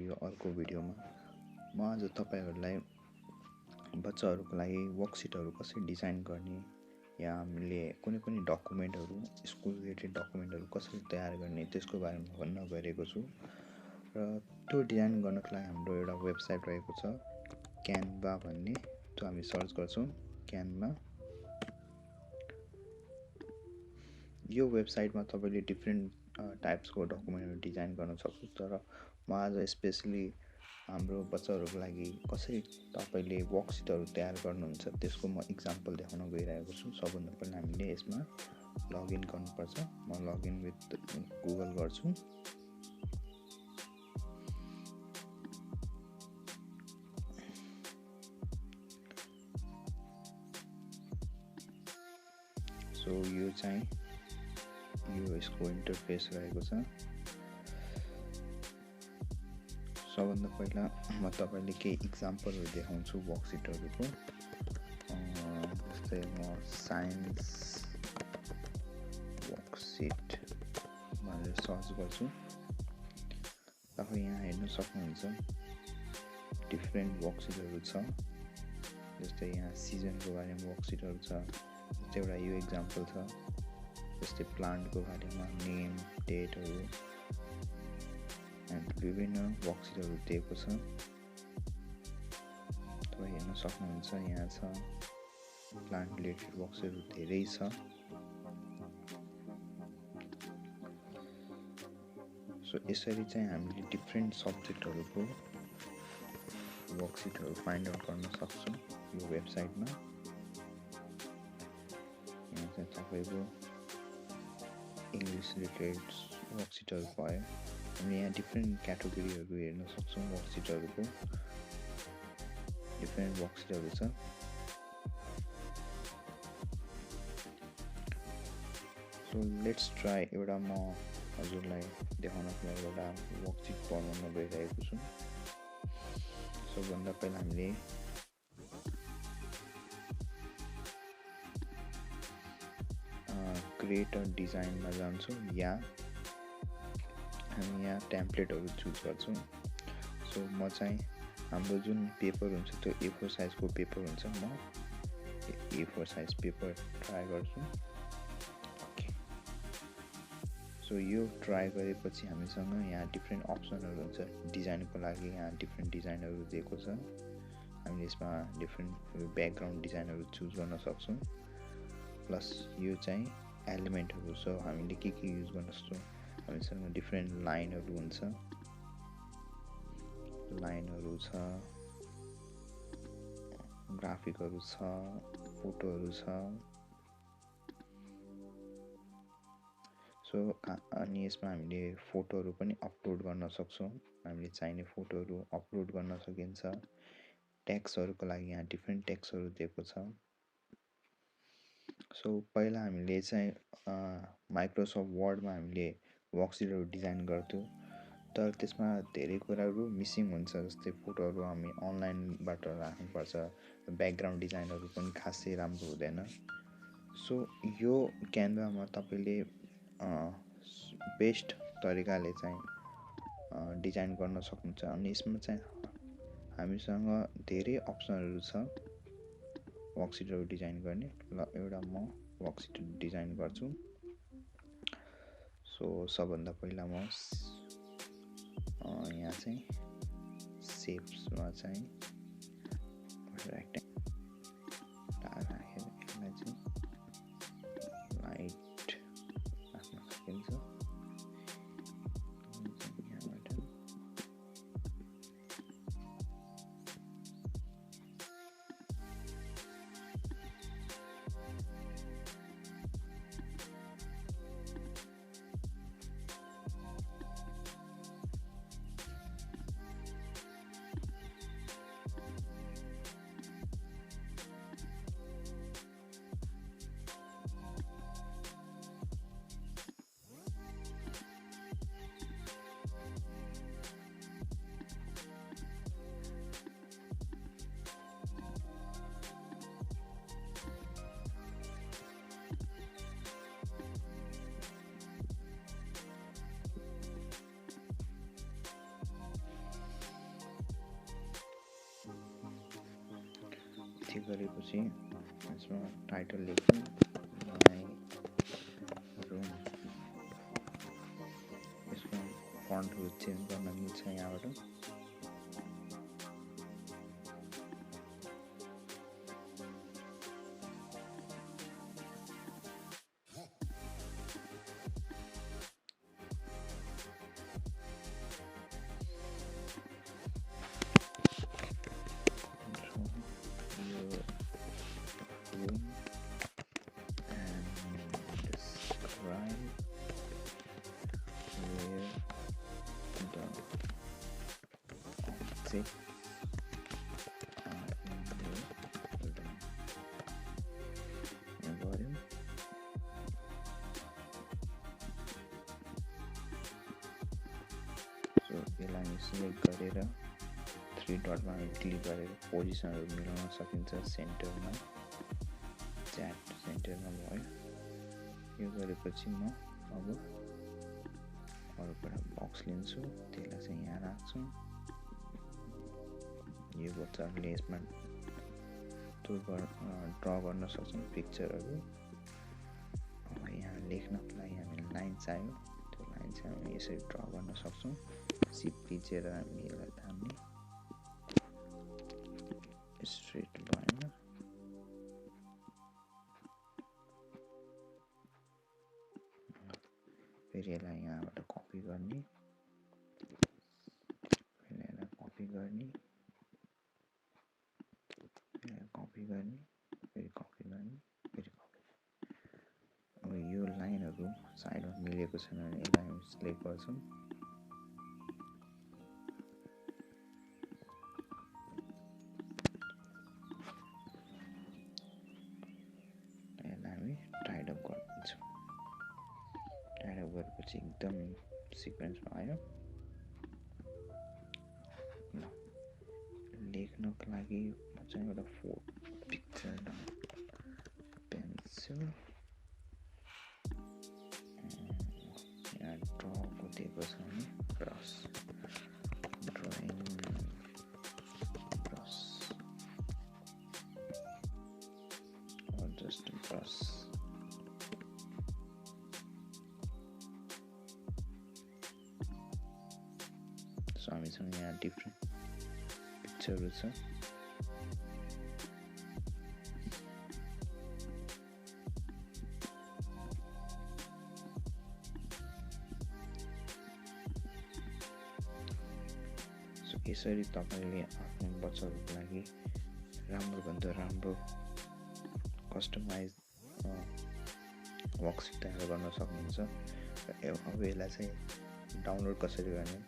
यो अर्को भिडियोमा। म आज तपाईहरुलाई बच्चाहरुको लागि वर्कशीटहरु कसरी डिजाइन गर्ने या हामीले कुनै पनि डकुमेन्टहरु स्कुल रिलेटेड डकुमेन्टहरु कसरी तयार गर्ने त्यसको बारेमा भन्न गएको छु। र त्यो डिजाइन गर्नको लागि हाम्रो एउटा वेबसाइट रहेको छ Canva भन्ने। त्यो हामी सर्च गर्छौं Canva। यो वेबसाइटमा तपाईले डिफरेन्ट टाइप्सको डकुमेन्टहरु डिजाइन गर्न सक्नुहुन्छ। तर म आज स्पेशली हाम्रो बच्चाहरुको लागि कसरी तपाईले वर्कशीटहरु तयार गर्नुहुन्छ त्यसको म एक्जाम्पल देखाउन गइरहेको छु। सबभन्दा पहिला हामीले यसमा लगइन गर्नुपर्छ। म लगइन विथ गुगल गर्छु। सो यो चाहिँ यो यसको इन्टरफेस रहेको छ। सबभन्दा पहिला म तपाईले केही एक्जाम्पलहरु देखाउँछु वर्कशीटहरुको। जस्तै म साइन्स वर्कशीट भनेर सर्च गर्छु। तपाईं यहाँ हेर्न सक्नुहुन्छ डिफरेन्ट वर्कशीटहरु छ। जस्तै यहाँ सिजनको बारेमा वर्कशीटहरु छ। जस्तै एउटा यो एक्जाम्पल छ। जस्तै प्लान्टको बारेमा नेम डेटहरु एन्ड विभिन्न वर्कशीटहरु दिएको छ। तपाई हेर्न सक्नुहुन्छ यहाँ छ प्लान्ट रिलेटेड वर्कशीटहरु धेरै छ। सो यसरी चाहिँ हामीले डिफरेन्ट सब्जेक्टहरुको वर्कशीटहरु फाइन्ड आउट गर्न सक्छौं यो वेबसाइटमा। यहाँ चाहिँ तपाईको इंग्लिश रिलेटेड वर्कशीटहरु भयो। हामीले यहाँ डिफरेन्ट क्याटेगोरीहरु हेर्न सक्छौं वर्कशीटहरुको। डिफरेन्ट वर्कशीटहरु छ। सो लेट्स ट्राई एउटा म हजुरलाई देखाउनको लागि एउटा वर्कशीट बनाउन गइरहेको छु। सबभन्दा पहिला हामीले क्रिएट अ डिजाइनमा जान्छौं या हामी यहाँ टेम्पलेटहरु चुज गर्छौं। सो म चाहिँ हाम्रो जुन पेपर हुन्छ त्यो A4 साइजको पेपर हुन्छ। म A4 साइज पेपर ट्राई गर्छु। सो यो ट्राई गरेपछि हामीसँग यहाँ डिफरेन्ट अप्सनहरु हुन्छ डिजाइनको लागि। यहाँ डिफरेन्ट डिजाइनहरु दिएको छ। हामीले यसमा डिफरेन्ट ब्याकग्राउन्ड डिजाइनहरु चुज गर्न सक्छौं। प्लस यो चाहिँ एलिमेन्टहरु छ। हामीले के युज गर्न सक्छौं। हामीसँग डिफरेन्ट लाइनहरु हुन्छ। लाइनहरु छ, ग्राफिकहरु छ, फोटोहरु छ। सो अनि यसमा हामीले फोटोहरु पनि अपलोड गर्न सक्छौं। हामीले चाहिने फोटोहरु अपलोड गर्न सकिन्छ। टेक्स्टहरुको लागि यहाँ डिफरेन्ट टेक्स्टहरु दिएको छ। सो पहिला हामीले चाहिँ माइक्रोसफ्ट वर्डमा हामीले वर्कशीटहरु डिजाइन गर्थ्यौं। तर त्यसमा धेरै कुराहरु मिसिङ हुन्छ। जस्तै फोटोहरु हामी अनलाइनबाट राख्नुपर्छ। ब्याकग्राउन्ड डिजाइनहरु पनि खासै राम्रो हुँदैन। सो यो क्यानभामा तपाईले बेस्ट तरिकाले चाहिँ डिजाइन गर्न सक्नुहुन्छ। अनि यसमा चाहिँ हामीसँग धेरै अप्सनहरु छ वर्कशीटहरु डिजाइन गर्ने। ल एउटा म वर्कशीट डिजाइन गर्छु। सो सबभन्दा पहिला म यहाँ चाहिँ शेप्समा चाहिँ रेक्टेंगल राखेर यसलाई चाहिँ लाइट राख्न सकिन्छ। यहाँबाट के गरेपछि यसमा टाइटल लेख्छु माई रुम। यसको फन्टहरु चेन्ज गर्न मिल्छ यहाँबाट। यसलाई सिलेक्ट गरेर 3 डटमा क्लिक गरेर पोजिसनहरु मिलाउन सकिन्छ। सेन्टरमा च्याट सेन्टरमा भयो। यो गरेपछि म अब अरूबाट बक्स लिन्छु, त्यसलाई चाहिँ यहाँ राख्छु। यो बच्चाहरुले यसमा ड्रा गर्न सक्छन् पिक्चरहरु। अब यहाँ लेख्नको लागि हामीलाई लाइन चाहियो, त्यो लाइन चाहिँ हामी यसरी ड्रा गर्न सक्छौं। सिप थिचेर हामी यसलाई थाम्ने, स्ट्रेट भएन। फेरि यसलाई यहाँबाट कपी गर्ने, फेरि यसलाई कपी गर्ने, कपी गर्ने, फेरि कपी गर्ने, फेरि कपी। अब यो लाइनहरु साइडमा मिलेको छैन भने यसलाई हामी सिलेक्ट गर्छौं। गरेपछि एकदम सिक्वेन्समा आयो। लेख्नको लागि म चाहिँ एउटा पिक्चर पेन्सिल यहाँ ड्रको दिएको छ भने brush, drawing brush, just brush. हामीसँग यहाँ डिफ्रेन्ट पिक्चरहरु छ। यसरी तपाईले आफ्नो बच्चाहरुको लागि राम्रो भन्दा राम्रो कस्टमाइज वर्कशीट तयार गर्न सक्नुहुन्छ। अब यसलाई चाहिँ डाउनलोड कसरी गर्ने,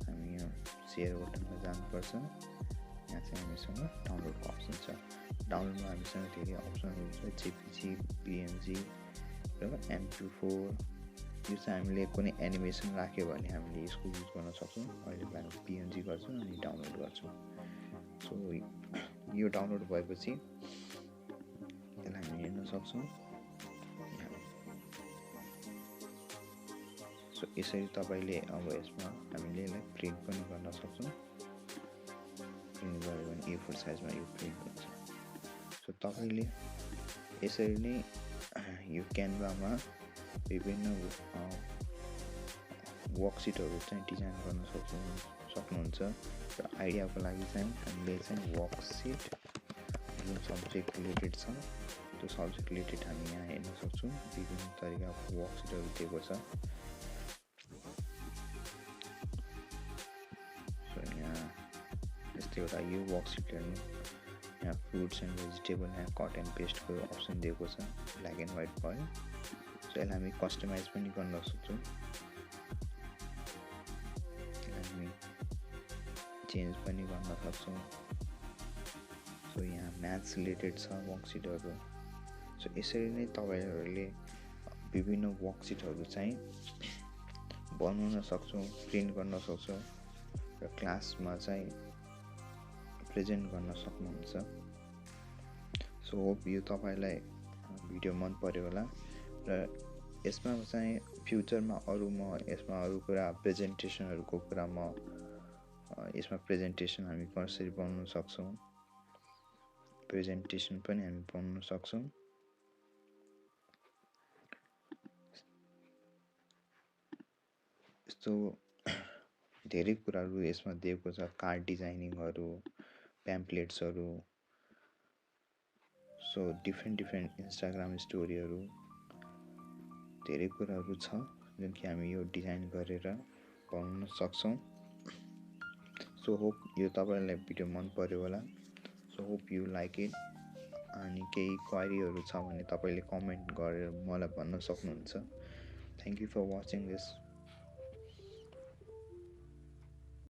हामी यहाँ शेयर बटनमा जानुपर्छ। यहाँ चाहिँ हामीसँग डाउनलोडको अप्सन छ। डाउनलोडमा हामीसँग धेरै अप्सनहरु छ, जेपीजी, पीएनजी र MP4। यो चाहिँ हामीले कुनै एनिमेसन राख्यो भने हामीले यसको युज गर्न सक्छौं। अहिले हामी पीएनजी गर्छौं अनि डाउनलोड गर्छौं। सो यो डाउनलोड भएपछि यसलाई हामी हेर्न सक्छौं। सो यसरी तपाईले अब यसमा हामीले यसलाई प्रिन्ट पनि गर्न सक्छौं। प्रिन्ट गर्यो भने A4 साइजमा यो प्रिन्ट हुन्छ। सो तपाईले यसरी नै यो क्यानभामा विभिन्न वर्कशीटहरु चाहिँ डिजाइन गर्न सक्नुहुन्छ। र आइडियाको लागि चाहिँ हामीले चाहिँ वर्कशीट जुन सब्जेक्ट रिलेटेड छ त्यो सब्जेक्ट रिलेटेड हामी यहाँ हेर्न सक्छौं। विभिन्न तरिकाको वर्कशीटहरु दिएको छ। एउटा यो वर्कशीट हेर्नु, यहाँ फ्रुट्स एन्ड भेजिटेबल यहाँ कट एन्ड पेस्टको अप्सन दिएको छ, ब्ल्याक एन्ड व्हाइट भयो। सो यसलाई हामी कस्टमाइज पनि गर्न सक्छौं, हामी चेन्ज पनि गर्न सक्छौं। सो यहाँ म्याथ्स रिलेटेड छ वर्कशीटहरु। सो यसरी नै तपाईहरुले विभिन्न वर्कशीटहरु चाहिँ बनाउन सक्छौं, प्रिन्ट गर्न सक्छौं र क्लासमा चाहिँ प्रेजेन्ट गर्न सक्नुहुन्छ। सो होप यो तपाईलाई भिडियो मन पर्यो होला र यसमा चाहिँ फ्युचरमा यसमा अरु कुरा प्रेजेन्टेसनहरुको कुरा यसमा प्रेजेन्टेसन हामी कसरी बनाउन सक्छौं, प्रेजेन्टेसन पनि हामी बनाउन सक्छौँ। यस्तो धेरै कुराहरू यसमा दिएको छ, कार्ड डिजाइनिङहरू, प्याम्पलेट्सहरू, सो डिफ्रेन्ट इन्स्टाग्राम स्टोरीहरू, धेरै कुराहरू छ जुन कि हामी यो डिजाइन गरेर बनाउन सक्छौँ। सो होप यो तपाईँलाई भिडियो मन पर्यो होला। So hope you like it. अनि केही क्वारीहरू छ भने तपाईँले कमेन्ट गरेर मलाई भन्न सक्नुहुन्छ। Thank you for watching this.